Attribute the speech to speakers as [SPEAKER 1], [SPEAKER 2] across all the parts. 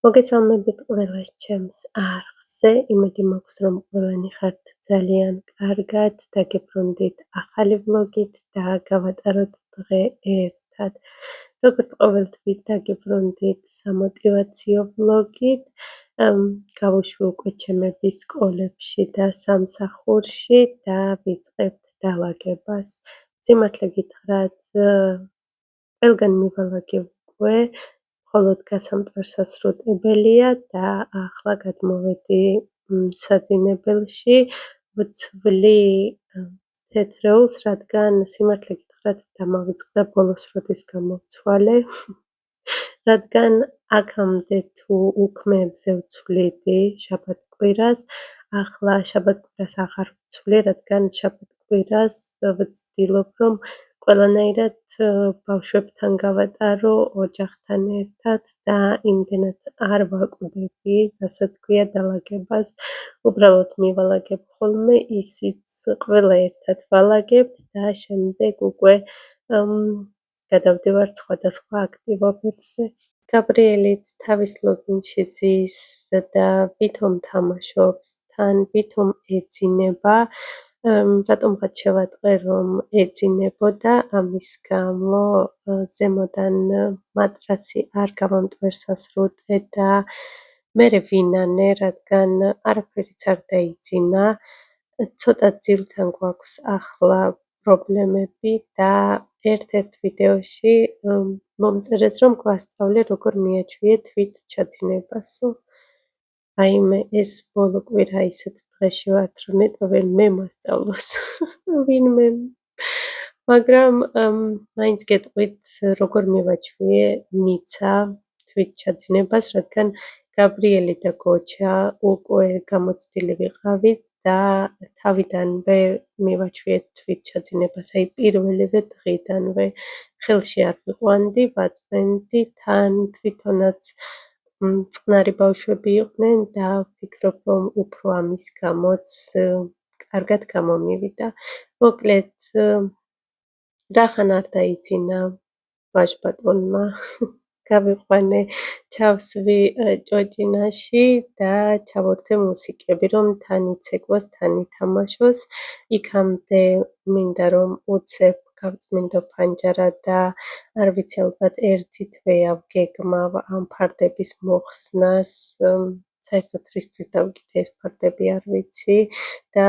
[SPEAKER 1] მოგესალმებით ყველას ჩემს არხზე, იმედი მაქვს, რომ ყველანი ხართ ძალიან კარგად, დაგებრუნდით ახალი ვლოგით და გავატაროთ დღე ერთად. როგორც ყოველთვის დაგებრუნდით სამოტივაციო ვლოგით, გავუშვი უკვე ჩემების სკოლებში და სამსახურში და ვიწყებთ დალაგებას. სიმართლე გითხრათ, ყველგან მივალაგებ უკვე, მხოლოდ გასამტვერსასრუტებელია და ახლა გადმოვედი საძინებელში, ვცვლი თეთრეულს, რადგან სიმართლე გითხრათ დამავიწყდა ბოლოს როდის გამოვცვალე, რადგან აქამდე თუ უქმეებზე ვცვლიდი შაბათ-კვირას, ახლა შაბათ-კვირას აღარ ვცვლი, რადგან შაბათ-კვირას ვცდილობ, რომ ყველანაირად ბავშვებთან გავატარო ოჯახთან ერთად და იმდენად არ ვაკვდები, რასაც ქვია დალაგებას. უბრალოდ მივალაგებ ხოლმე, ისიც ყველა ერთად ვალაგებთ და შემდეგ უკვე გადავდივართ სხვადასხვა აქტივობებზე. გაბრიელიც თავის ლოგინში ზის და ვითომ თამაშობს, თან ვითომ ეძინება, რატომღაც შევატყე, რომ ეძინებოდა, ამის გამო ზემოდან მატრასი არ გავამტვერსასრუტე და მერე ვინანე, რადგან არაფერიც არ დაიძინა. ცოტა ძილთან გვაქვს ახლა პრობლემები და ერთ-ერთ ვიდეოში მომწერეს, რომ გვასწავლე, როგორ მიაჩვიე თვით ჩაძინებასო. რაიმე ეს ბოლო კვირა ისეთ დღეში ვართ, რომ ნეტო ვერ მე მასწავლოს ვინმე. მაგრამ მაინც გეტყვით, როგორ მივაჩვიე მიცა თვით ჩაძინებას, რადგან გაბრიელი და გოჩა უკვე გამოცდილი ვიყავით და თავიდანვე მივაჩვიეთ თვით ჩაძინებას, აი პირველივე დღიდანვე ხელში არ ვიყვანდი, ვაწვენდი, თან თვითონაც წყნარი ბავშვები იყვნენ და ვფიქრობ, რომ უფრო ამის გამოც კარგად გამომივიდა. მოკლედ, რახან არ დაიძინა ვაჟბატონმა, გავიყვანე, ჩავსვი ჭოჭინაში და ჩავორთე მუსიკები, რომ თან იცეკვოს, თან ითამაშოს. იქამდე მინდა რომ უცებ გავწმინდო ფანჯარა და არ ვიცი, ალბათ ერთი თვეა ვგეგმავ ამ ფარდების მოხსნას, საერთოდ რისთვის დავკიდე ეს ფარდები არ ვიცი და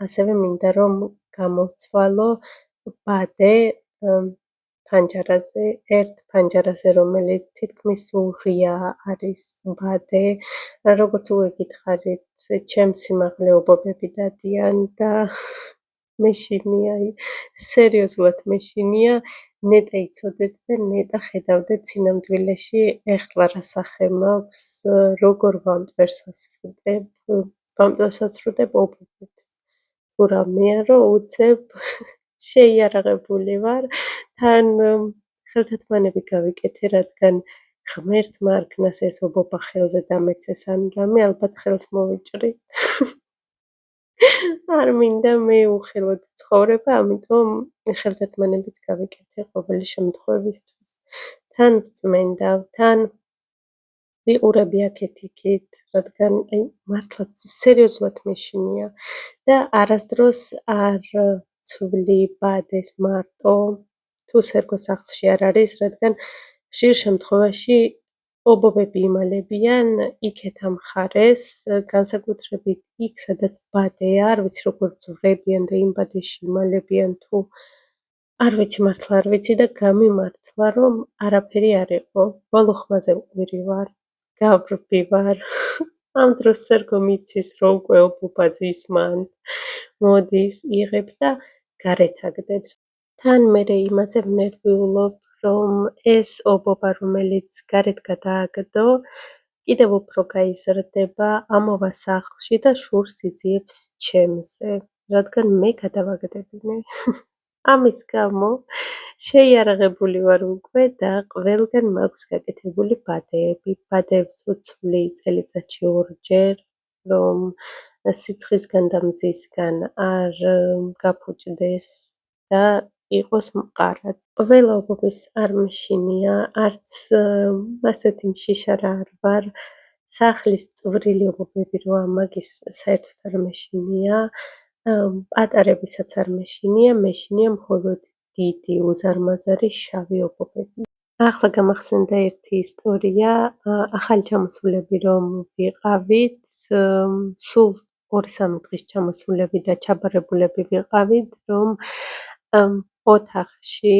[SPEAKER 1] ასევე მინდა რომ გამოვცვალო ბადე ფანჯარაზე, ერთ ფანჯარაზე, რომელიც თითქმის უღია არის ბადე. როგორც უკვე გითხარით, ჩემს სიმაღლე ობობები დადიან და მეშინია, სერიოზულად მეშინია, ნეტა იცოდეთ და ნეტა ხედავდეთ სინამდვილეში ეხლა რა სახე მაქვს, როგორ ვამტვერსასრუტებ ობობებს. თუ რამეა, რომ უცებ შეიარაღებული ვარ, თან ხელთათმანები გავიკეთე, რადგან ღმერთმა არ ქნას ეს ობობა ხელზე დამეცეს ან რამე, ალბათ ხელს მოვიჭრი. არ მინდა მე უხილოდ ცხოვრება, ამიტომ ხელთათმანებიც გავიკეთე ყოველი შემთხვევისთვის. თან ვწმენდავ, თან ვიყურები აქეთ-იქით, რადგან მართლაც სერიოზულად მეშინია და არასდროს არ ვცვლი ბადეს მარტო, თუ სერგო სახლში არ არის, რადგან ხშირ შემთხვევაში ობობები იმალებიან იქეთ ამ მხარეს, განსაკუთრებით იქ, სადაც ბადეა, არ ვიცი როგორ ძვრებიან და იმ ბადეში იმალებიან თუ არ ვიცი, მართლა არ ვიცი და გამიმართლა, რომ არაფერი არ იყო, ბოლო ხმაზე მკვირი ვარ, გავრბი ვარ. ამ დროს სერგო მიცის, რომ უკვე ობობა ზის მან, მოდის, იღებს და გარეთ აგდებს. თან მერე იმაზე ვნერვიულობ, რომ ეს ობობა, რომელიც გარეთ გადააგდო, კიდევ უფრო გაიზრდება ამოვა სახლში და შურს იძიებს ჩემზე, რადგან მე გადავაგდებინე. ამის გამო შეიარაღებული ვარ უკვე და ყველგან მაქვს გაკეთებული ბადეები. ბადეებს ვცვლი წელიწადში ორჯერ, რომ სიცხისგან და მზისგან არ გაფუჭდეს და იყოს მყარად. ყველა ობობის არ მეშინია, არც ასეთი მშიშარა არ ვარ. სახლის წვრილი ობობები როა მაგის საერთოდ არ მეშინია. პატარებისაც არ მეშინია, მეშინია მხოლოდ დიდი, უზარმაზარი შავი ობობები. ახლა გამახსენდა ერთი ისტორია, ახალი ჩამოსულები რომ ვიყავით, სულ 2-3 დღის ჩამოსულები და ჩაბარებულები ვიყავით, რომ ოთახში,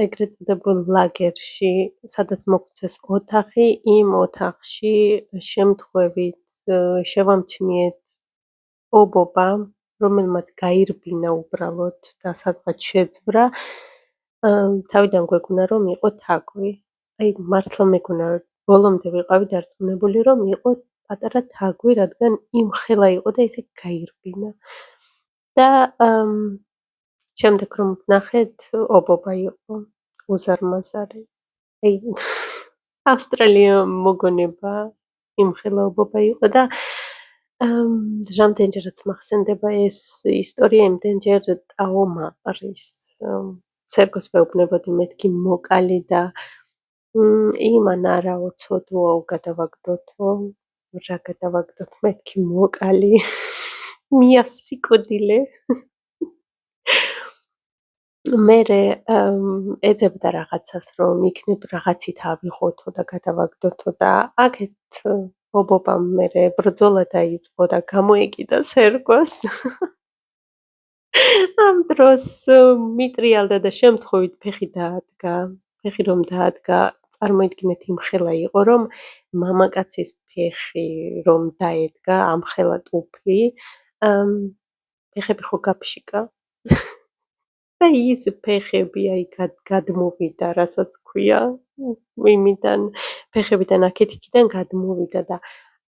[SPEAKER 1] ეგრეთ წოდებულ ლაგერში, სადაც მოგვცეს ოთახი, იმ ოთახში შემთხვევით შევამჩნიეთ ობობა, რომელმაც გაირბინა უბრალოდ და სადღაც შეძვრა. თავიდან გვეგონა რომ იყო თაგვი. აი მართლა მეგონა ბოლომდე ვიყავი დარწმუნებული რომ იყო პატარა თაგვი, რადგან იმხელა იყო და ისე გაირბინა. და შემდეგ რომ ვნახეთ, ობობა იყო უზარმაზარი. აი ავსტრალია მოგონება იმხელა ობობა იყო და რამდენჯერაც მახსენდება ეს ისტორია, იმდენჯერ ტაომაყრის ცერგოს ვეუბნებოდი მეთქი მოკალი და იმან არაო ცოდვაო გადავაგდოთო, რა გადავაგდოთ მეთქი მოკალი მიასიკოდილე. მერე ეძებდა რაღაცას რომ იქნებ რაღაცით ავიღოთო და გადავაგდოთო და აქეთ ობობამ მერე ბრძოლა დაიწყო და გამოეკიდა სერგოს. ამ დროს მიტრიალდა და შემთხვევით ფეხი დაადგა. ფეხი რომ დაადგა, წარმოიდგინეთ იმხელა იყო რომ მამაკაცის ფეხი რომ დაედგა ამხელა ტუფლი, ფეხები ხო გაფშიკა. და ის ფეხები აი გადმოვიდა, რასაც ქვია, იმიდან ფეხებიდან აქეთ-იქიდან გადმოვიდა და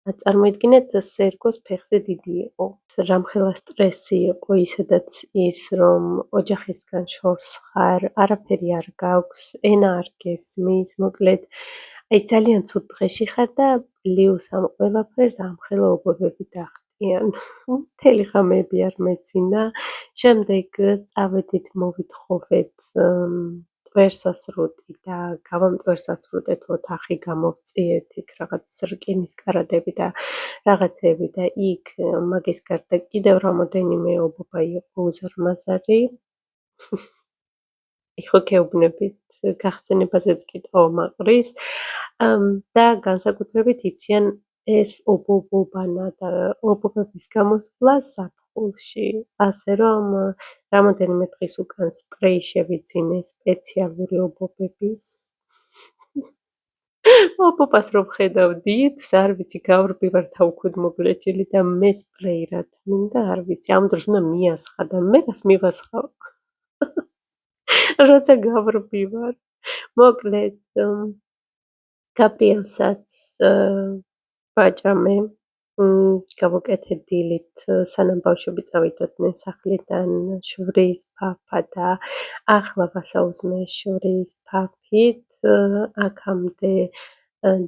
[SPEAKER 1] წარმოიდგინეთ სერგოს ფეხზე დიდი იყო. რამხელა სტრესი იყო ისედაც ის რომ ოჯახისგან შორს ხარ, არაფერი არ გაქვს, ენა არ გესმის, მოკლედ აი ძალიან ცუდ დღეში ხარ და პლიუს ამ ყველაფერს ამხელა ობობები დახტიან. მთელი ღამეები არ მეძინა. შემდეგ წავედით მოვითხოვეთ ტვერსასრუტი და გავამტვერსასრუტეთ ოთახი, გამოვწიეთ იქ რაღაც რკინის კარადები და რაღაცები და იქ მაგის გარდა კიდევ რამოდენიმე ობობა იყო უზარმაზარი. ხო გეუბნებით, გახსენებაზეც კი ტაომაყრის და განსაკუთრებით იციან ეს ობობობანა და ობობების გამოსვლა ზაფხულში, ასე რომ რამოდენიმე დღის უკან სპრეი შევიძინე სპეციალური ობობების. ობობას რომ ხედავდით, არ ვიცი, გავრბივარ თავქუდმოგლეჯილი და მე სპრეი რა მინდა, არ ვიცი, ამ დროს უნდა მიასხა და მე რას მივასხავ? როცა გავრბივარ. მოკლედ, გაბრიელსაც ვაჭამე, გავუკეთე დილით, სანამ ბავშვები წავიდოდნენ სახლიდან, შვრის ფაფა და ახლა ვასაუზმე შვრის ფაფით, აქამდე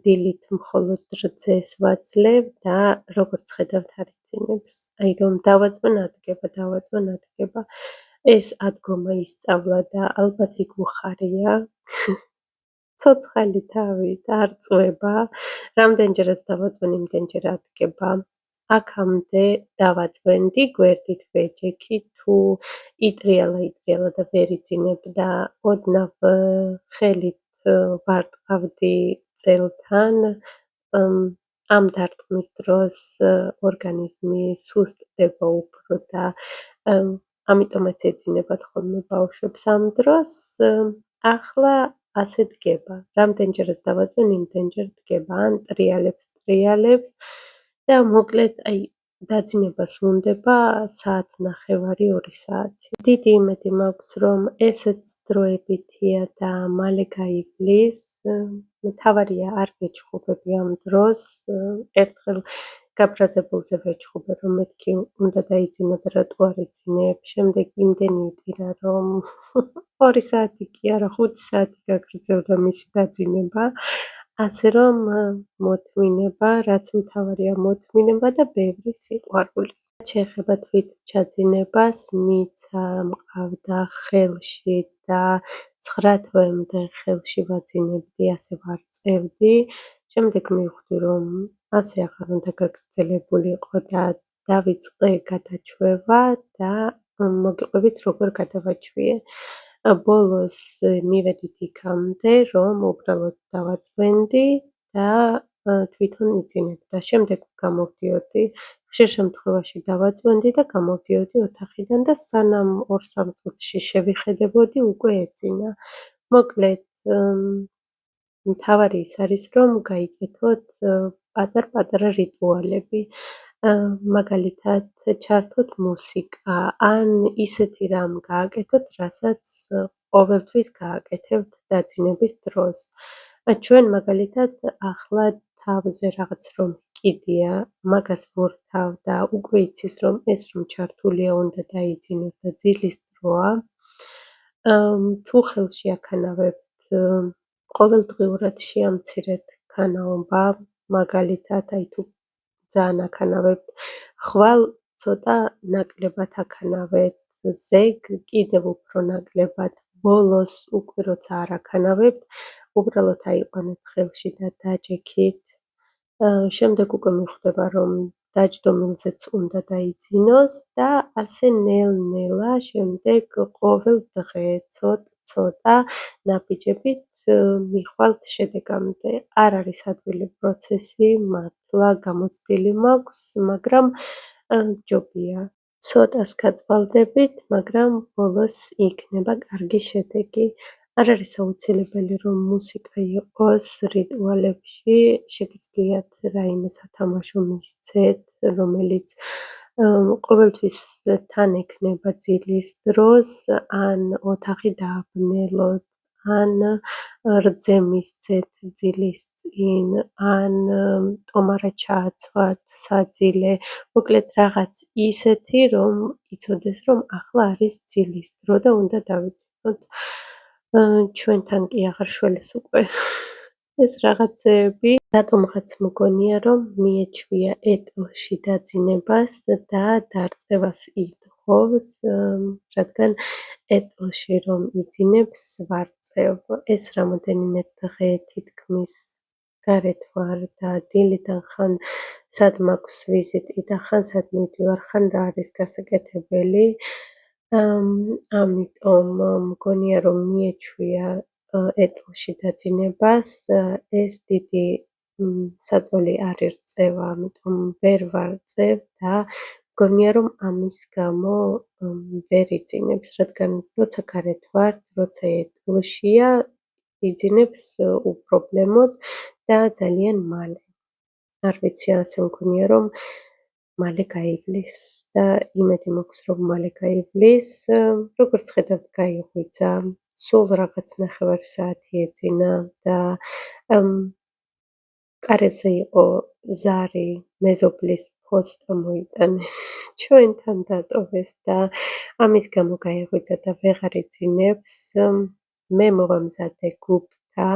[SPEAKER 1] დილით მხოლოდ რძეს ვაძლევ და როგორც ხედავთ არ იცინებს. აი რომ დავაწვენ, ეს ადგომა ისწავლა და ალბათ იქ უხარია. ცოცხალი თავით არ წვება, რამდენჯერაც დავაწვენ, იმდენჯერ ადგება. აქამდე დავაწვენდი, გვერდით ვეჯექი, თუ იტრიალა და ვერ იძინებდა, ოდნავ ხელით ვარტყავდი წელთან, ამ დარტყმის დროს ორგანიზმი სუსტდება უფრო და ამიტომაც ეძინებათ ხოლმე ბავშვებს ამ დროს. ახლა ასე დგება. რამდენჯერაც დავაწვენ, იმდენჯერ დგება. ან ტრიალებს და მოკლედ აი დაძინებას უნდება საათნახევარი 2 საათი. დიდი იმედი მაქვს, რომ ესეც დროებითია და მალე გაივლის. მთავარია არ ვეჩხუბები ამ დროს. ერთხელ გაბრაზებულზე ვეჩხუბე, რომ მეთქი უნდა დაიძინო და რატო არ იძინებ. შემდეგ იმდენი იტირა, რომ 2 საათი კი არა, 5 საათი გაგრძელდა მისი დაძინება. ასე რომ მოთმინება, რაც მთავარია მოთმინება და ბევრი სიყვარული. შეეხება თვით ჩაძინებას, მიცა მყავდა ხელში და 9 თვემდე ხელში ვაძინებდი, ასე ვარწევდი. შემდეგ მივხვდი, რომ ასე აღარ უნდა გაგრძელებულიყო და დავიწყე გადაჩვევა და მოგიყვებით როგორ გადავაჩვიე. ბოლოს მივედით იქამდე, რომ უბრალოდ დავაწვენდი და თვითონ იძინებდა. შემდეგ გამოვდიოდი, ხშირ შემთხვევაში დავაწვენდი და გამოვდიოდი ოთახიდან და სანამ 2-3 წუთში შევიხედებოდი, უკვე ეძინა. მოკლედ, მთავარი ის არის, რომ გაიკეთოთ პატარ-პატარა რიტუალები. მაგალითად, ჩართოთ მუსიკა, ან ისეთი რამ გააკეთოთ, რასაც ყოველთვის გააკეთებთ დაძინების დროს. ჩვენ მაგალითად ახლა თავზე რაღაც რომ ჰკიდია, მაგას ვორთავ და უკვე იცის, რომ ეს რომ ჩართულია უნდა დაიძინოს და ძილის დროა. თუ ხელში აქანავებთ, ყოველდღიურად შეამცირეთ ქანაობა, მაგალითად, აი თუ ძალიან აქანავებთ, ხვალ ცოტა ნაკლებად აქანავეთ, ზეგ კიდევ უფრო ნაკლებად, ბოლოს უკვე როცა არ აქანავებთ, უბრალოდ აიყვანეთ ხელში და დაჭექით. შემდეგ უკვე მიხვდება, რომ დაჯდომილზეც უნდა დაიძინოს და ასე ნელ-ნელა შემდეგ ყოველ დღე ცოტ-ცოტა ნაბიჯებით მიხვალთ შედეგამდე. არ არის ადვილი პროცესი, მართლა გამოცდილი მაქვს, მაგრამ ჯობია. ცოტას გაწყვალდებით, მაგრამ ბოლოს იქნება კარგი შედეგი. არ არის აუცილებელი, რომ მუსიკა იყოს რიტუალებში, შეგიძლიათ რაიმე სათამაშო მისცეთ, რომელიც ყოველთვის თან ექნება ძილის დროს, ან ოთახი დააბნელოთ, ან რძე მისცეთ ძილის წინ, ან ტომარა ჩააცვათ საძილე, მოკლედ რაღაც ისეთი, რომ იცოდეს, რომ ახლა არის ძილის დრო და უნდა დავიძინოთ. ჩვენთან კი აღარ შველეს უკვე ეს რაღაცეები. რატომღაც მგონია, რომ მიეჩვია ეტლში დაძინებას და დარწევას ითხოვს, რადგან ეტლში რომ იძინებს ვარწევ. ეს რამოდენიმე დღე თითქმის გარეთ ვარ და დილიდან ხან სად მაქვს ვიზიტი და ხან სად მივდივარ, ხან რა არის გასაკეთებელი. ამიტომ მგონია, რომ მიეჩვია ეტლში დაძინებას. ეს დიდი საწოლი არ ირწევა, ამიტომ ვერ ვარწევ და მგონია, რომ ამის გამო ვერ იძინებს, რადგან როცა გარეთ ვარ, როცა ეტლშია, იძინებს უპრობლემოდ და ძალიან მალე. არ ვიცი, ასე მგონია, რომ მალე გაივლის და იმედი მაქვს, რომ მალე გაივლის. როგორც ხედავთ, გაიღვიძა, სულ რაღაც 9 საათი ეძინა და კარებზე იყო ზარი, მეზობლის ფოსტა მოიტანეს, ჩვენთან დატოვეს და ამის გამო გაიღვიძა და ვეღარ იძინებს. მე მოვამზადე გუფთა,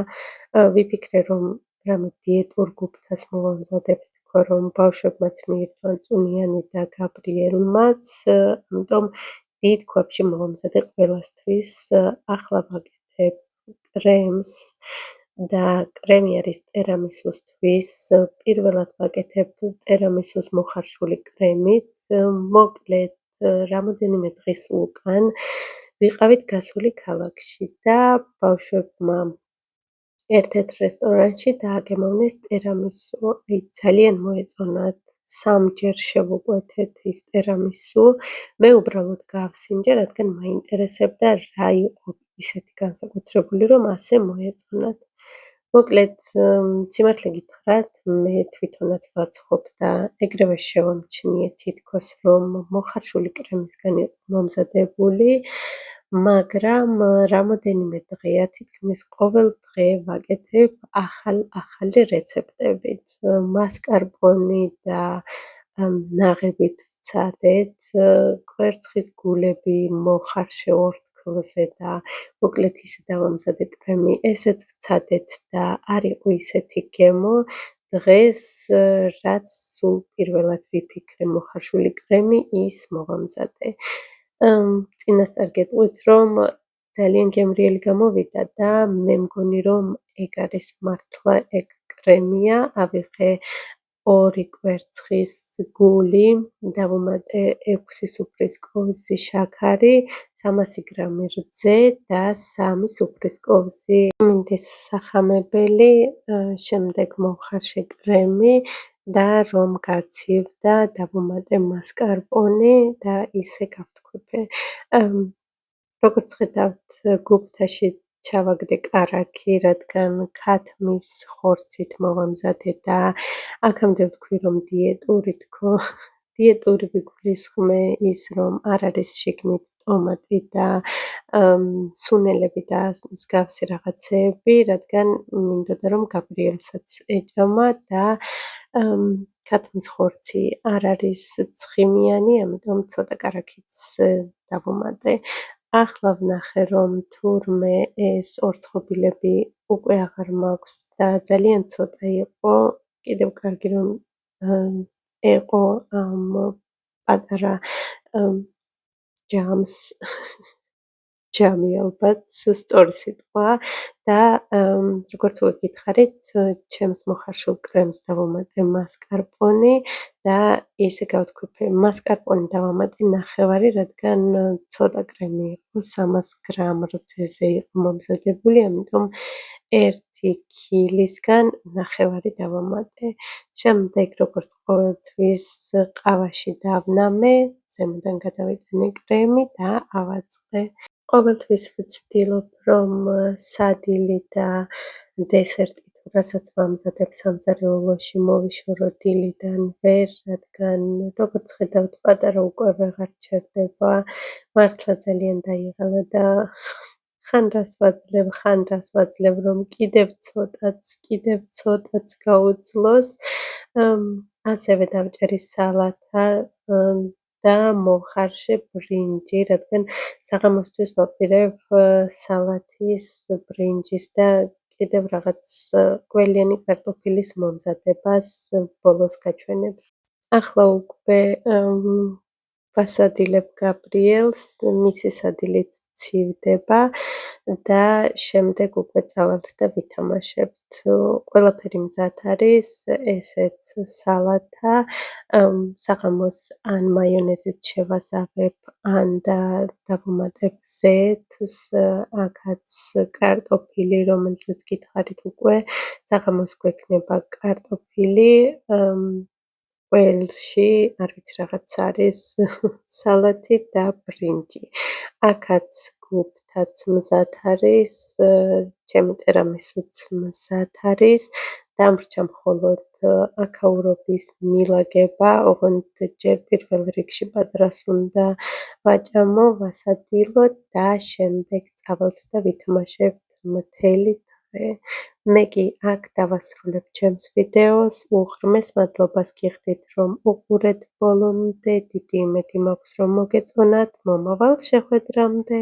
[SPEAKER 1] ვიფიქრე, რომ რამე დიეტურ გუფთას მოვამზადებ, თქვა, რომ ბავშვებმაც მიირთვან წვნიანი და გაბრიელმაც, ამიტომ დიდ ქვებში მოვამზადე ყველასთვის. ახლა ვაკეთებ კრემს და კრემი არის ტერამისუსთვის. პირველად ვაკეთებ ტერამისუს მოხარშული კრემით. მოკლედ, რამოდენიმე დღის უკან ვიყავით გასული ქალაქში და ბავშვებმა ერთ-ერთ რესტორანში დააგემოვნეს ტერამისუ. ძალიან მოეწონათ. 3-ჯერ შევუკვეთეთ ის ტერამისუ. მე უბრალოდ გავსინჯე, რადგან მაინტერესებდა რა იყო ისეთი განსაკუთრებული, რომ ასე მოეწონათ. მოკლედ, სიმართლე გითხრათ, მე თვითონაც ვაცხობ და ეგრევე შევამჩნიე თითქოს, რომ მოხარშული კრემისგან იყო მომზადებული, მაგრამ რამოდენიმე დღეა, თითქმის ყოველ დღე ვაკეთებ ახალი რეცეპტებით. მასკარპონე და ნაღებით ვცადეთ, კვერცხის გულები მოხარშე 2 ფარფლზე და მოკლედ ისე დავამზადეთ კრემი, ესეც ვცადეთ და არ იყო ისეთი გემო. დღეს რაც სულ პირველად ვიფიქრე მოხარშული კრემი, ის მოვამზადე. წინასწარ გეტყვით, რომ ძალიან გემრიელი გამოვიდა და მე მგონი, რომ ეგ არის მართლა ეგ კრემია. ავიღე 2 კვერცხის გული, დავუმატე 6 სუფრის შაქარი, 300 გრამი რძე და 3 სუფრის კოვზი მინდის სახამებელი, შემდეგ მოვხარშე კრემი და რომ გაცივდა, დავუმატე მასკარპონე და ისე გავთქვიფე. როგორც ხედავთ, გუფთაში ჩავაგდე კარაქი, რადგან ქათმის ხორცით მოვამზადე და აქამდე ვთქვი, რომ დიეტური თქო. დიეტური ვიგულისხმე ის, რომ არ არის შიგნით ტომატი და სუნელები და მსგავსი რაღაცეები, რადგან მინდოდა, რომ გაბრიელსაც ეჭამა და ქათმის ხორცი არ არის ცხიმიანი, ამიტომ ცოტა კარაქიც დავუმატე. ახლა ვნახე, რომ თურმე ეს ორცხობილები უკვე აღარ მაქვს და ძალიან ცოტა იყო, კიდევ კარგი რომ ეყო ამ პატარა ჯამს, ჯამი ალბათ სწორი სიტყვაა და როგორც ვეკითხარით, ჩემს მოხარშულ კრემს დავუმატე მასკარპონე და ისე გავთქვიფე. მასკარპონე დავამატე 9, რადგან ცოტა კრემი იყო, 300 გრამ რძეზე იყო მომზადებული, ამიტომ 1 ქილისგან 9 დავამატე. შემდეგ, როგორც ყოველთვის, ყავაში დავნამე, ზემოდან გადავიტანე კრემი და ავაწყე. ყოველთვის ვცდილობ, რომ სადილი და დესერტი თუ რასაც ვამზადებ სამზარეულოში მოვიშორო დილიდან ვერ, რადგან როგორც ხედავთ, პატარა უკვე ვეღარ ჩერდება, მართლა ძალიან დაიღალა და ხან რას ვაძლევ, რომ კიდევ ცოტაც გაუძლოს. ასევე დავჭერი სალათა და მოვხარშე ბრინჯი, რადგან საღამოსთვის ვაპირებ სალათის, ბრინჯის და კიდევ რაღაც ყველიანი კარტოფილის მომზადებას ბოლოს გაჩვენებ. ახლა უკვე ვასადილებ გაბრიელს, მისი სადილით ცივდება და შემდეგ უკვე წავალთ და ვითამაშებთ. ყველაფერი მზად არის, ესეც სალათა, საღამოს ან მაიონეზით შევასაღებ, ან დავუმატებ ზეთს, აქაც კარტოფილი, რომელზეც გითხარით უკვე, საღამოს გვექნება კარტოფილი, ყველში, არ ვიცი რაღაც არის, სალათი და ბრინჯი. აქაც გუფთაც მზად არის, ჩემი ტერამისუც მზად არის, დამრჩა მხოლოდ აქაურობის მილაგება, ოღონდ ჯერ პირველ რიგში პატარას უნდა ვაჭამო, ვასადილო და შემდეგ წავალთ და ვითამაშებთ მთელი დღე. მე კი აქ დავასრულებ ჩემს ვიდეოს, უღრმეს მადლობას გიხდით, რომ უყურეთ ბოლომდე, დიდი იმედი მაქვს, რომ მოგეწონათ, მომავალ შეხვედრამდე.